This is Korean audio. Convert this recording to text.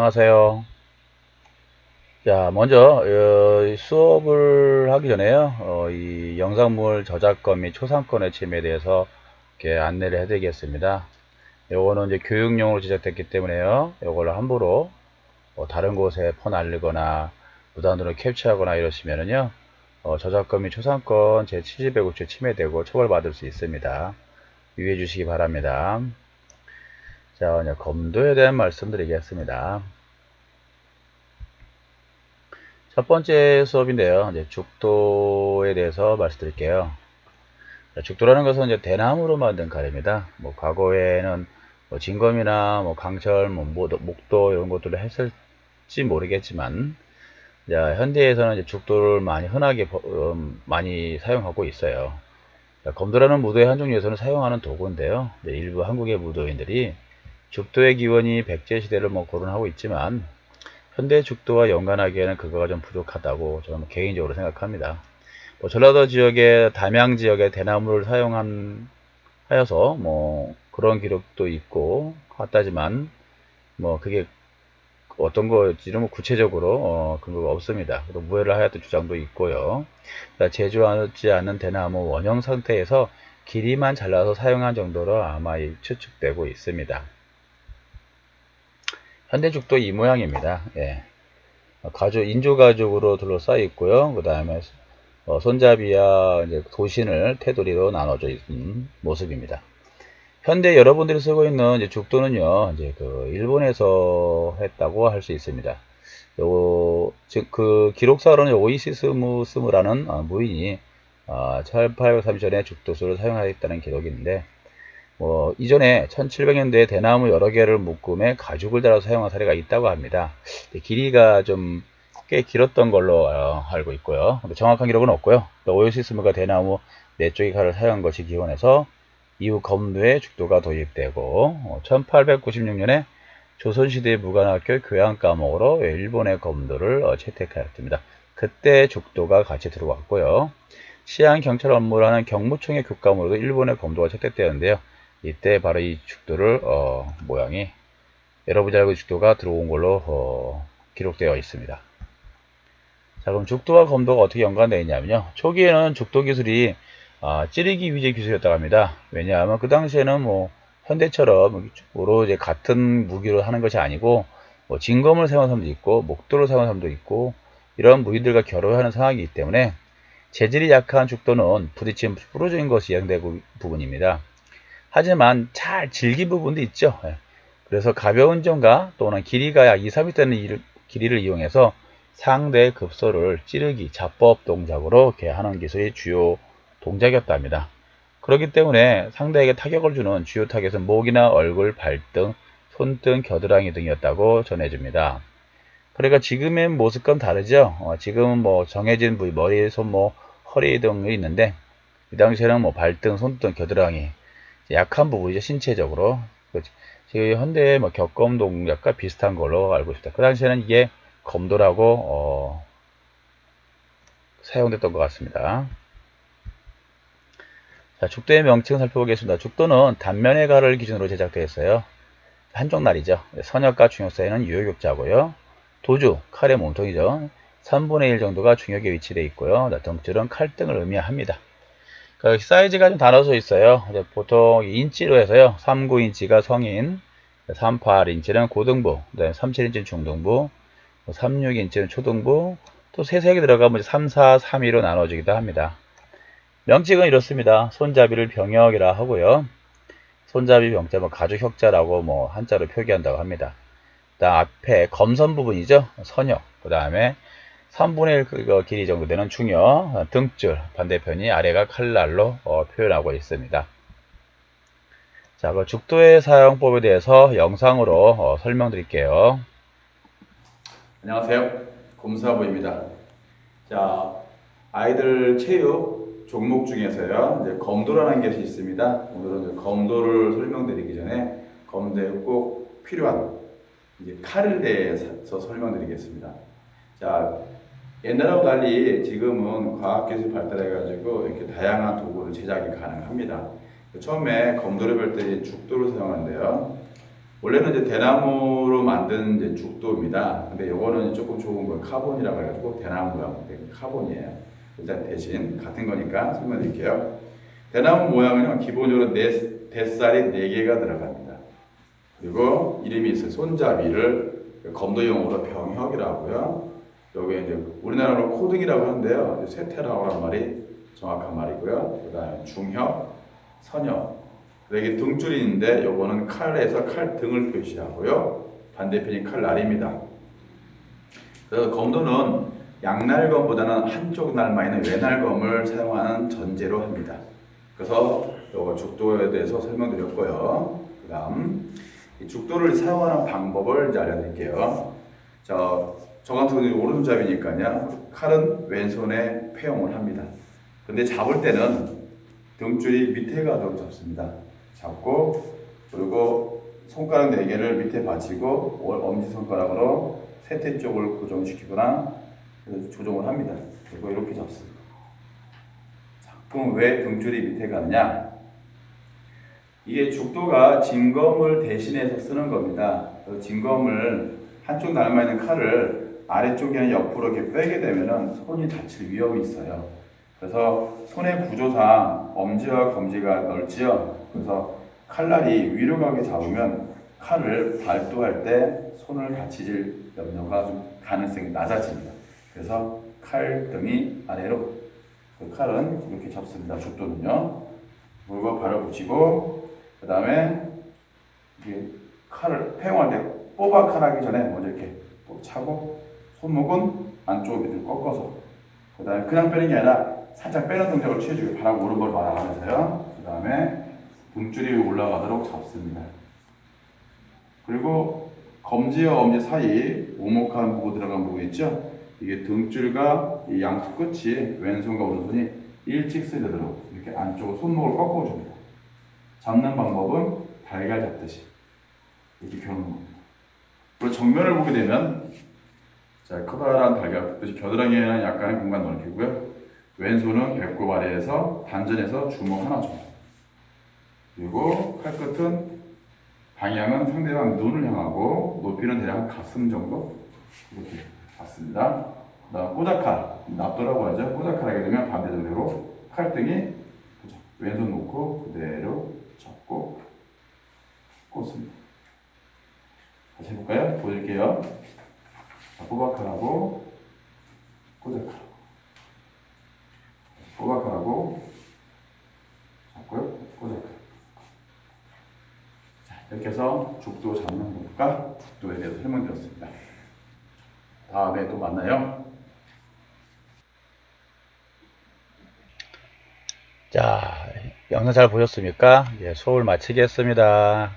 안녕하세요. 자, 먼저 수업을 하기 전에요. 이 영상물 저작권 및 초상권의 침해에 대해서 이렇게 안내를 해드리겠습니다. 요거는 이제 교육용으로 제작됐기 때문에요. 요걸 함부로 다른 곳에 퍼날리거나 무단으로 캡처하거나 이러시면은요, 저작권 및 초상권 제72호조 침해되고 처벌받을 수 있습니다. 유의해 주시기 바랍니다. 자, 이제 검도에 대한 말씀드리겠습니다. 첫 번째 수업인데요. 이제 죽도에 대해서 말씀드릴게요. 죽도라는 것은 이제 대나무로 만든 칼입니다. 뭐 과거에는 뭐 진검이나 뭐 강철, 뭐 목도 이런 것들을 했을지 모르겠지만, 자, 현대에서는 이제 죽도를 많이 흔하게 많이 사용하고 있어요. 자, 검도라는 무도의 한 종류에서는 사용하는 도구인데요. 일부 한국의 무도인들이 죽도의 기원이 백제 시대를 뭐 거론하고 있지만, 현대 죽도와 연관하기에는 그거가 좀 부족하다고 저는 개인적으로 생각합니다. 뭐 전라도 지역의 담양 지역의 대나무를 하여서 뭐 그런 기록도 있고 하다지만, 뭐 그게 어떤 거지는 뭐 구체적으로 근거가 없습니다. 또 무해를 하였던 주장도 있고요. 그러니까 제조하지 않은 대나무 원형 상태에서 길이만 잘라서 사용한 정도로 아마 추측되고 있습니다. 현대 죽도 이 모양입니다. 예. 인조가죽으로 둘러싸여 있고요. 그 다음에 손잡이와 이제 도신을 테두리로 나눠져 있는 모습입니다. 현대 여러분들이 쓰고 있는 이제 죽도는요, 이제 그 일본에서 했다고 할 수 있습니다. 즉 그 기록사로는 오이시스무스무라는 무인이 1830년에 죽도수를 사용하였다는 기록이 있는데, 뭐 이전에 1700년대에 대나무 여러 개를 묶음에 가죽을 달아서 사용한 사례가 있다고 합니다. 길이가 좀 꽤 길었던 걸로 알고 있고요. 근데 정확한 기록은 없고요. 오요시스무가 대나무 4쪽의 칼을 사용한 것이 기원해서 이후 검도에 죽도가 도입되고, 1896년에 조선시대 무관학교 교양 과목으로 일본의 검도를 채택하였습니다. 그때 죽도가 같이 들어왔고요. 시안 경찰 업무를 하는 경무청의 교과목으로도 일본의 검도가 채택되었는데요. 이때 바로 이 죽도를 모양이 여러분이 알고 죽도가 들어온 걸로 기록되어 있습니다. 자, 그럼 죽도와 검도가 어떻게 연관되어 있냐면요. 초기에는 죽도 기술이 찌르기 위주의 기술이었다고 합니다. 왜냐하면 그 당시에는 뭐 현대처럼 오로지 같은 무기로 하는 것이 아니고, 뭐 진검을 사용하는 사람도 있고 목도를 사용하는 사람도 있고, 이런 무기들과 결혼하는 상황이기 때문에 재질이 약한 죽도는 부딪히면 부러지는 것이 예상되고 부분입니다. 하지만 잘 질긴 부분도 있죠. 예. 그래서 가벼운 점과 또는 길이가 약 2, 3m 되는 길이를 이용해서 상대의 급소를 찌르기, 자법 동작으로 이렇게 하는 기술이 주요 동작이었답니다. 그렇기 때문에 상대에게 타격을 주는 주요 타겟은 목이나 얼굴, 발등, 손등, 겨드랑이 등이었다고 전해집니다. 그러니까 지금의 모습과는 다르죠. 지금은 뭐 정해진 부위, 머리, 손목, 허리 등이 있는데, 이 당시에는 뭐 발등, 손등, 겨드랑이, 약한 부분이죠, 신체적으로. 지금 현대의 뭐 격검 동작과 비슷한 걸로 알고 있습니다. 그 당시에는 이게 검도라고 사용됐던 것 같습니다. 자, 죽도의 명칭 살펴보겠습니다. 죽도는 단면의 가를 기준으로 제작되어 있어요. 한쪽 날이죠. 선역과 중역 사이는 유효격자고요. 도주, 칼의 몸통이죠. 3분의 1 정도가 중역에 위치되어 있고요. 등줄은 칼등을 의미합니다. 사이즈가 좀 나눠져 있어요. 보통 인치로 해서요. 39인치가 성인, 38인치는 고등부, 37인치는 중등부, 36인치는 초등부, 또 세색이 들어가면 3, 4, 3, 2로 나눠지기도 합니다. 명칭은 이렇습니다. 손잡이를 병역이라 하고요. 손잡이 병자, 가죽 혁자라고 뭐 한자로 표기한다고 합니다. 그다음 앞에 검선 부분이죠. 선역. 그 다음에 3분의 1 길이 정도 되는 중역, 등줄, 반대편이 아래가 칼날로 표현하고 있습니다. 자, 그 죽도의 사용법에 대해서 영상으로 설명드릴게요. 안녕하세요. 검사부입니다. 자, 아이들 체육 종목 중에서요, 이제 검도라는 것이 있습니다. 오늘은 검도를 설명드리기 전에 검도에 꼭 필요한 이제 칼에 대해서 설명드리겠습니다. 자, 옛날하고 달리 지금은 과학기술이 발달해가지고 이렇게 다양한 도구를 제작이 가능합니다. 처음에 검도를 볼 때 죽도를 사용하는데요. 원래는 이제 대나무로 만든 이제 죽도입니다. 근데 요거는 조금 좋은 거 카본이라고 해가지고 대나무 모양 카본이에요. 일단 대신 같은 거니까 설명드릴게요. 대나무 모양은요 기본적으로 대살이 4개가 들어갑니다. 그리고 이름이 있어요. 손잡이를 검도용어로 병혁이라고 하고요. 여기 이제 우리나라로 코등이라고 하는데요. 쇠퇴라고 하는 말이 정확한 말이고요. 그 다음에 중혁, 선혁. 이게 등줄이 있는데 요거는 칼에서 칼등을 표시하고요. 반대편이 칼날입니다. 그래서 검도는 양날검보다는 한쪽 날만 있는 외날검을 사용하는 전제로 합니다. 그래서 요거 죽도에 대해서 설명드렸고요. 그 다음 죽도를 사용하는 방법을 이제 알려드릴게요. 저 같은 경우는 오른손잡이니까요. 칼은 왼손에 패용을 합니다. 근데 잡을 때는 등줄이 밑에 가도록 잡습니다. 잡고 그리고 손가락 4개를 밑에 받치고 엄지손가락으로 세태 쪽을 고정시키거나 조정을 합니다. 그리고 이렇게 잡습니다. 자, 그럼 왜 등줄이 밑에 가느냐? 이게 죽도가 진검을 대신해서 쓰는 겁니다. 진검을 한쪽 날만 있는 칼을 아래쪽이나 옆으로 이렇게 빼게 되면 손이 다칠 위험이 있어요. 그래서 손의 구조상 엄지와 검지가 넓지요. 그래서 칼날이 위로 가게 잡으면 칼을 발도할 때 손을 다치질 염려가 좀 가능성이 낮아집니다. 그래서 칼등이 아래로 그 칼은 이렇게 잡습니다. 죽도는요. 물과 발을 붙이고 그 다음에 칼을 패용할 때 뽑아 칼하기 전에 먼저 이렇게 차고 손목은 안쪽 밑으로 꺾어서 그 다음에 그냥 빼는 게 아니라 살짝 빼는 동작을 취해주고 바람 오른발 말아가면서요. 그 다음에 등줄이 올라가도록 잡습니다. 그리고 검지와 엄지 사이 오목한 부분 들어간 부분 있죠? 이게 등줄과 이 양수 끝이 왼손과 오른손이 일직선되도록 이렇게 안쪽으로 손목을 꺾어줍니다. 잡는 방법은 달걀 잡듯이 이렇게 겨누는 겁니다. 그리고 정면을 보게 되면 자, 커다란 달걀 잡듯이 겨드랑이에는 약간의 공간 넓히고요. 왼손은 배꼽 아래에서 단전에서 주먹 하나 정도. 그리고 칼끝은 방향은 상대방 눈을 향하고 높이는 대략 가슴 정도 이렇게 잡습니다. 그다음 꼬작칼, 납도라고 하죠. 꼬작칼 하게 되면 반대쪽으로 칼등이 왼손 놓고 그대로 잡고 꽂습니다. 다시 해볼까요? 보여드릴게요. 꼬박칼하고 꼬작칼, 꼬박칼하고 잡고요. 꼬작칼. 자, 이렇게 해서 죽도 잡는 법과 죽도에 대해서 설명드렸습니다. 다음에 또 만나요. 자, 영상 잘 보셨습니까? 예, 수업을 마치겠습니다.